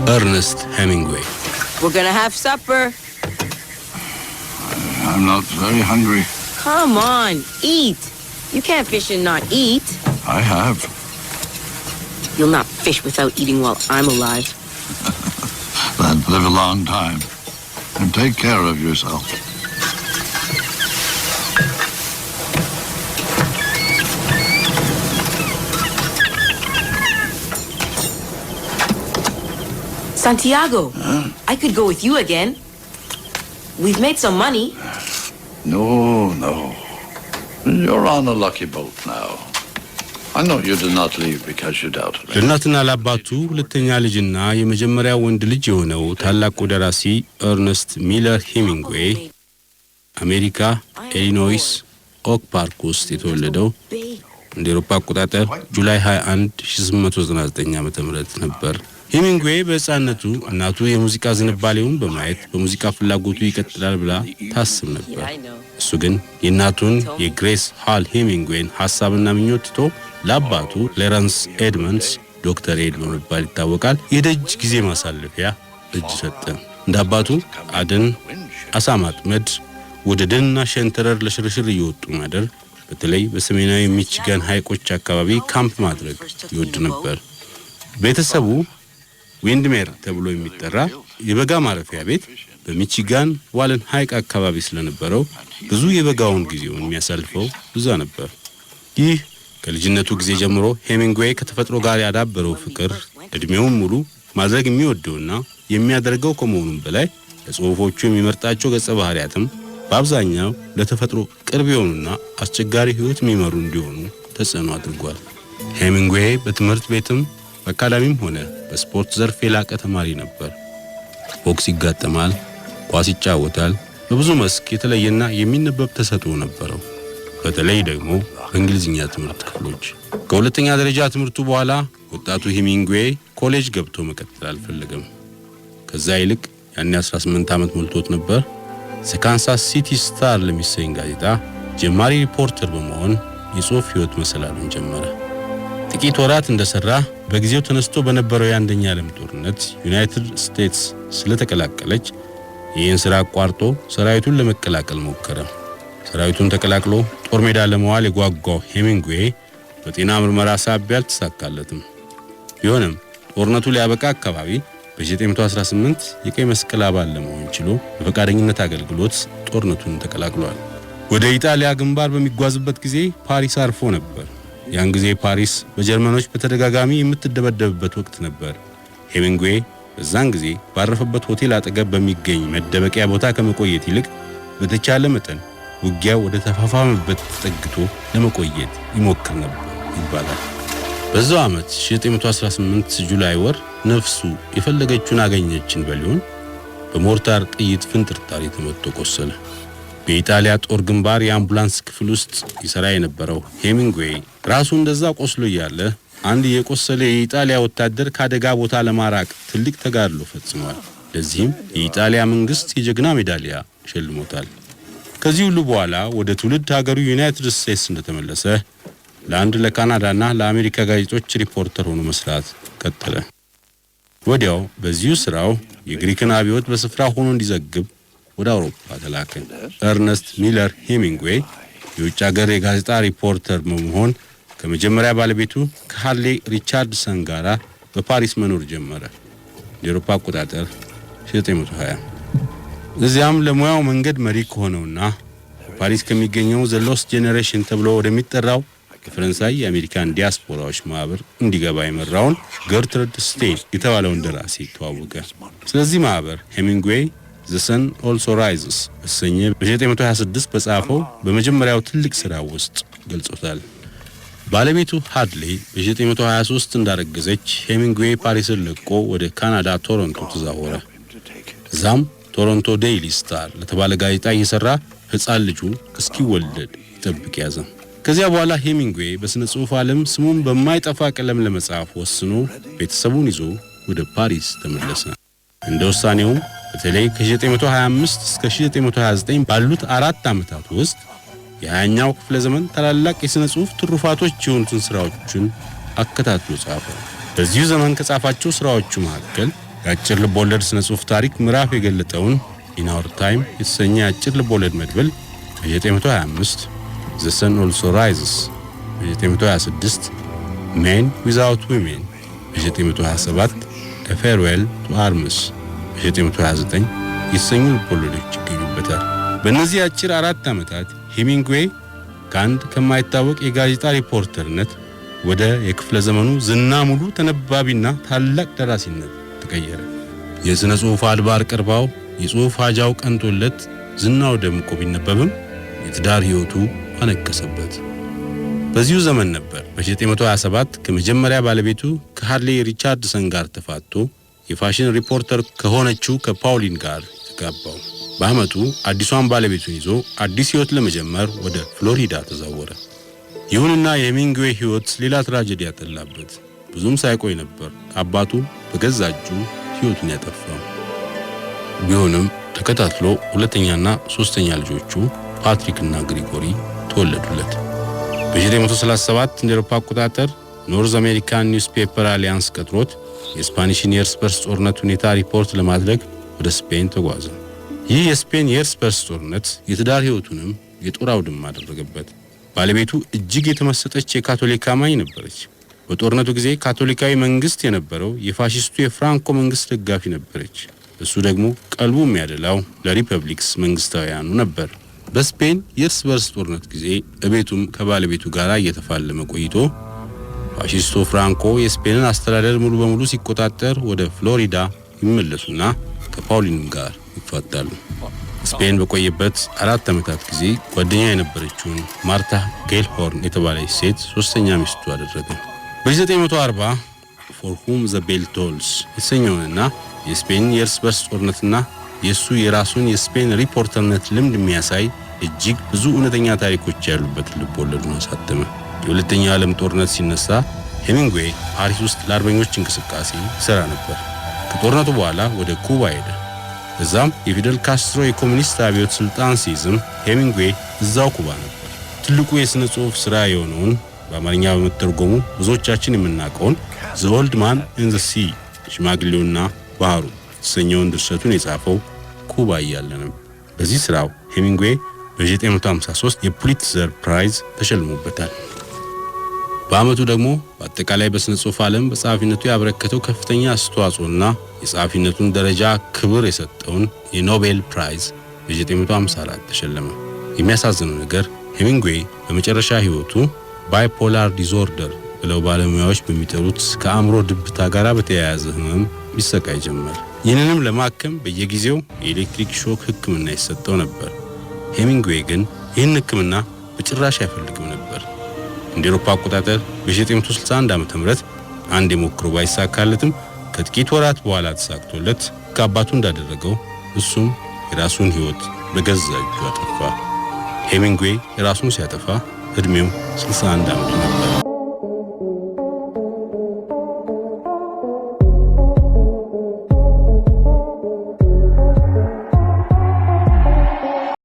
Ernest Hemingway. We're gonna have supper. I'm not very hungry. Come on, eat. You can't fish and not eat. I have. You'll not fish without eating while I'm alive. Then live a long time. And take care of yourself. Santiago, I could go with you again. We've made some money. No. You're on a lucky boat now. I know you did not leave because you doubted me. ለእናትና ለአባቱ ሁለተኛ ልጅና የመጀመሪያው ወንድ ልጅ የሆነው ታላቁ ደራሲ ኤርነስት ሚለር ሄሚንግዌይ አሜሪካ ኢሊኖይስ ኦክ ፓርክ ውስጥ የተወለደው እንደ አውሮፓ አቆጣጠር ጁላይ 21 1899 ዓ.ም ነበር። ሄሚንግዌይ በሕፃንነቱ እናቱ የሙዚቃ ዝንባሌውን በማየት በሙዚቃ ፍላጎቱ ይቀጥላል ብላ ታስብ ነበር። እሱ ግን የእናቱን የግሬስ ሃል ሄሚንግዌይን ሐሳብና ምኞት ትቶ ለአባቱ ሎረንስ ኤድመንድስ ዶክተር ኤድ በመባል ይታወቃል የደጅ ጊዜ ማሳለፊያ እጅ ሰጠ። እንደ አባቱ አደን፣ አሳ ማጥመድ፣ ወደ ደንና ሸንተረር ለሽርሽር እየወጡ ማደር፣ በተለይ በሰሜናዊ ሚቺጋን ሐይቆች አካባቢ ካምፕ ማድረግ ይወድ ነበር። ቤተሰቡ ዊንድሜር ተብሎ የሚጠራ የበጋ ማረፊያ ቤት በሚቺጋን ዋለን ሐይቅ አካባቢ ስለነበረው ብዙ የበጋውን ጊዜውን የሚያሳልፈው እዛ ነበር። ይህ ከልጅነቱ ጊዜ ጀምሮ ሄሚንግዌይ ከተፈጥሮ ጋር ያዳበረው ፍቅር እድሜውን ሙሉ ማድረግ የሚወደውና የሚያደርገው ከመሆኑም በላይ ለጽሑፎቹ የሚመርጣቸው ገጸ ባህሪያትም በአብዛኛው ለተፈጥሮ ቅርብ የሆኑና አስቸጋሪ ህይወት የሚመሩ እንዲሆኑ ተጽዕኖ አድርጓል። ሄሚንግዌይ በትምህርት ቤትም በአካዳሚም ሆነ በስፖርት ዘርፍ የላቀ ተማሪ ነበር። ቦክስ ይጋጠማል፣ ኳስ ይጫወታል። በብዙ መስክ የተለየና የሚነበብ ተሰጥኦ ነበረው። በተለይ ደግሞ በእንግሊዝኛ ትምህርት ክፍሎች። ከሁለተኛ ደረጃ ትምህርቱ በኋላ ወጣቱ ሄሚንግዌይ ኮሌጅ ገብቶ መቀጠል አልፈለገም። ከዛ ይልቅ ያኔ 18 ዓመት ሞልቶት ነበር። ካንሳስ ሲቲ ስታር ለሚሰኝ ጋዜጣ ጀማሪ ሪፖርተር በመሆን የጽሑፍ ህይወት መሰላሉን ጀመረ። ጥቂት ወራት እንደሰራ በጊዜው ተነስቶ በነበረው የአንደኛ ዓለም ጦርነት ዩናይትድ ስቴትስ ስለተቀላቀለች ይህን ስራ አቋርጦ ሰራዊቱን ለመቀላቀል ሞከረ። ሰራዊቱን ተቀላቅሎ ጦር ሜዳ ለመዋል የጓጓው ሄሚንግዌይ በጤና ምርመራ ሳቢያ አልተሳካለትም። ቢሆንም ጦርነቱ ሊያበቃ አካባቢ በ1918 የቀይ መስቀል አባል ለመሆን ችሎ በፈቃደኝነት አገልግሎት ጦርነቱን ተቀላቅሏል። ወደ ኢጣሊያ ግንባር በሚጓዝበት ጊዜ ፓሪስ አርፎ ነበር። ያን ጊዜ ፓሪስ በጀርመኖች በተደጋጋሚ የምትደበደብበት ወቅት ነበር። ሄሚንግዌይ በዛን ጊዜ ባረፈበት ሆቴል አጠገብ በሚገኝ መደበቂያ ቦታ ከመቆየት ይልቅ በተቻለ መጠን ውጊያው ወደ ተፋፋመበት ተጠግቶ ለመቆየት ይሞክር ነበር ይባላል። በዛው ዓመት 1918 ጁላይ ወር ነፍሱ የፈለገችውን አገኘችን በሊሆን በሞርታር ጥይት ፍንጥርጣሪ ተመቶ ቆሰለ። በኢጣሊያ ጦር ግንባር የአምቡላንስ ክፍል ውስጥ ይሰራ የነበረው ሄሚንግዌይ ራሱ እንደዛ ቆስሎ ያለ አንድ የቆሰለ የኢጣሊያ ወታደር ካደጋ ቦታ ለማራቅ ትልቅ ተጋድሎ ፈጽሟል። ለዚህም የኢጣሊያ መንግስት የጀግና ሜዳሊያ ሸልሞታል። ከዚህ ሁሉ በኋላ ወደ ትውልድ ሀገሩ ዩናይትድ ስቴትስ እንደተመለሰ ለአንድ ለካናዳና ለአሜሪካ ጋዜጦች ሪፖርተር ሆኖ መስራት ቀጠለ። ወዲያው በዚሁ ስራው የግሪክን አብዮት በስፍራ ሆኖ እንዲዘግብ ወደ አውሮፓ ተላከ። ኤርነስት ሚለር ሄሚንግዌይ የውጭ ሀገር የጋዜጣ ሪፖርተር በመሆን ከመጀመሪያ ባለቤቱ ካርሊ ሪቻርድሰን ጋር በፓሪስ መኖር ጀመረ። የአውሮፓ አቆጣጠር 1920 እዚያም ለሙያው መንገድ መሪ ከሆነውና ፓሪስ ከሚገኘው ዘ ሎስት ጄኔሬሽን ተብሎ ወደሚጠራው የፈረንሳይ የአሜሪካን ዲያስፖራዎች ማህበር እንዲገባ የመራውን ገርትሩድ ስቴን የተባለውን ደራሲ ተዋወቀ። ስለዚህ ማህበር ሄሚንግዌይ The Sun Also Rises በሰኘ በ1926 በጻፈው በመጀመሪያው ትልቅ ስራ ውስጥ ገልጾታል። ባለቤቱ ሃድሌ በ1923 እንዳረገዘች ሄሚንግዌይ ፓሪስን ለቆ ወደ ካናዳ ቶሮንቶ ተዛወረ። እዛም ቶሮንቶ ዴይሊ ስታር ለተባለ ጋዜጣ እየሰራ ሕፃን ልጁ እስኪወለድ ይጠብቅ ያዘ። ከዚያ በኋላ ሄሚንግዌይ በስነ ጽሑፍ ዓለም ስሙን በማይጠፋ ቀለም ለመጻፍ ወስኖ ቤተሰቡን ይዞ ወደ ፓሪስ ተመለሰ። እንደ ውሳኔው በተለይ ከ1925 እስከ 1929 ባሉት 4 ዓመታት ውስጥ የ20ኛው ክፍለ ዘመን ታላላቅ የሥነ ጽሑፍ ትሩፋቶች የሆኑትን ሥራዎችን አከታትሎ ጻፈ። በዚሁ ዘመን ከጻፋቸው ሥራዎቹ መካከል የአጭር ልቦለድ ሥነ ጽሑፍ ታሪክ ምዕራፍ የገለጠውን ኢን አወር ታይም የተሰኘ የአጭር ልቦለድ መድብል በ1925፣ ዘ ሰን ኦልሶ ራይዝስ በ1926፣ ሜን ዊዛውት ዊሜን በ1927፣ ኤ ፌርዌል ቱ አርምስ በ1929 የተሰኙ ልቦለዶች ይገኙበታል። በእነዚህ አጭር 4 ዓመታት ሄሚንግዌይ ከአንድ ከማይታወቅ የጋዜጣ ሪፖርተርነት ወደ የክፍለ ዘመኑ ዝና ሙሉ ተነባቢና ታላቅ ደራሲነት ተቀየረ። የሥነ ጽሑፍ አድባር ቀርባው የጽሑፍ ሀጃው ቀንቶለት ዝናው ደምቆ ቢነበብም የትዳር ሕይወቱ አነቀሰበት። በዚሁ ዘመን ነበር በ1927 ከመጀመሪያ ባለቤቱ ከሃርሌ ሪቻርድሰን ጋር ተፋቶ የፋሽን ሪፖርተር ከሆነችው ከፓውሊን ጋር ተጋባው። በአመቱ አዲሷን ባለቤቱን ይዞ አዲስ ሕይወት ለመጀመር ወደ ፍሎሪዳ ተዛወረ። ይሁንና የሄሚንግዌይ ሕይወት ሌላ ትራጀዲ ያጠላበት። ብዙም ሳይቆይ ነበር አባቱ በገዛ እጁ ሕይወቱን ያጠፋው። ቢሆንም ተከታትሎ ሁለተኛና ሶስተኛ ልጆቹ ፓትሪክና ግሪጎሪ ተወለዱለት። በ1937 እንደ አውሮፓ አቆጣጠር ኖርዝ አሜሪካን ኒውስፔፐር አሊያንስ ቀጥሮት የስፓኒሽን የእርስ በርስ ጦርነት ሁኔታ ሪፖርት ለማድረግ ወደ ስፔን ተጓዘ። ይህ የስፔን የእርስ በርስ ጦርነት የትዳር ሕይወቱንም የጦር አውድማ አደረገበት። ባለቤቱ እጅግ የተመሰጠች የካቶሊክ አማኝ ነበረች። በጦርነቱ ጊዜ ካቶሊካዊ መንግስት የነበረው የፋሺስቱ የፍራንኮ መንግስት ደጋፊ ነበረች። እሱ ደግሞ ቀልቡ የሚያደላው ለሪፐብሊክስ መንግስታውያኑ ነበር። በስፔን የእርስ በርስ ጦርነት ጊዜ እቤቱም ከባለቤቱ ጋር እየተፋለመ ቆይቶ ፋሺስቶ ፍራንኮ የስፔንን አስተዳደር ሙሉ በሙሉ ሲቆጣጠር ወደ ፍሎሪዳ ይመለሱና ከፓውሊንም ጋር ይፋታሉ። ስፔን በቆየበት 4 ዓመታት ጊዜ ጓደኛ የነበረችውን ማርታ ጌልሆርን የተባለች ሴት ሶስተኛ ሚስቱ አደረገ። በ1940 ፎር ሁም ዘ ቤል ቶልስ የተሰኘውንና የስፔን የእርስ በርስ ጦርነትና የሱ የራሱን የስፔን ሪፖርተርነት ልምድ የሚያሳይ እጅግ ብዙ እውነተኛ ታሪኮች ያሉበት ልብ ወለዱን አሳተመ። የሁለተኛው ዓለም ጦርነት ሲነሳ ሄሚንግዌይ ፓሪስ ውስጥ ለአርበኞች እንቅስቃሴ ይሰራ ነበር። ከጦርነቱ በኋላ ወደ ኩባ ሄደ። እዛም የፊደል ካስትሮ የኮሙኒስት አብዮት ስልጣን ሲይዝም ሄሚንግዌይ እዛው ኩባ ነበር። ትልቁ የሥነ ጽሑፍ ሥራ የሆነውን በአማርኛ በመተርጎሙ ብዙዎቻችን የምናውቀውን ዘ ኦልድ ማን ኢን ዘ ሲ ሽማግሌውና ባህሩ የተሰኘውን ድርሰቱን የጻፈው ኩባ እያለ ነው። በዚህ ሥራው ሄሚንግዌይ በ1953 የፑሊትዘር ፕራይዝ ተሸልሞበታል። በአመቱ ደግሞ በአጠቃላይ በሥነ ጽሑፍ ዓለም በጸሐፊነቱ ያበረከተው ከፍተኛ አስተዋጽኦና የጸሐፊነቱን ደረጃ ክብር የሰጠውን የኖቤል ፕራይዝ በ1954 ተሸለመ። የሚያሳዝነው ነገር ሄሚንግዌይ በመጨረሻ ሕይወቱ ባይፖላር ዲስኦርደር ብለው ባለሙያዎች በሚጠሩት ከአእምሮ ድብታ ጋር በተያያዘ ህመም ይሰቃይ ጀመር። ይህንንም ለማከም በየጊዜው የኤሌክትሪክ ሾክ ሕክምና ይሰጠው ነበር። ሄሚንግዌይ ግን ይህን ሕክምና በጭራሽ አይፈልግም ነበር። እንደ አውሮፓ አቆጣጠር በ1961 ዓ.ም አንድ የሞክሮ ባይሳካለትም ከጥቂት ወራት በኋላ ተሳክቶለት ከአባቱ እንዳደረገው እሱም የራሱን ሕይወት በገዛ እጁ አጠፋ። ሄሚንግዌይ የራሱን ሲያጠፋ እድሜው 61 ዓመቱ ነበር።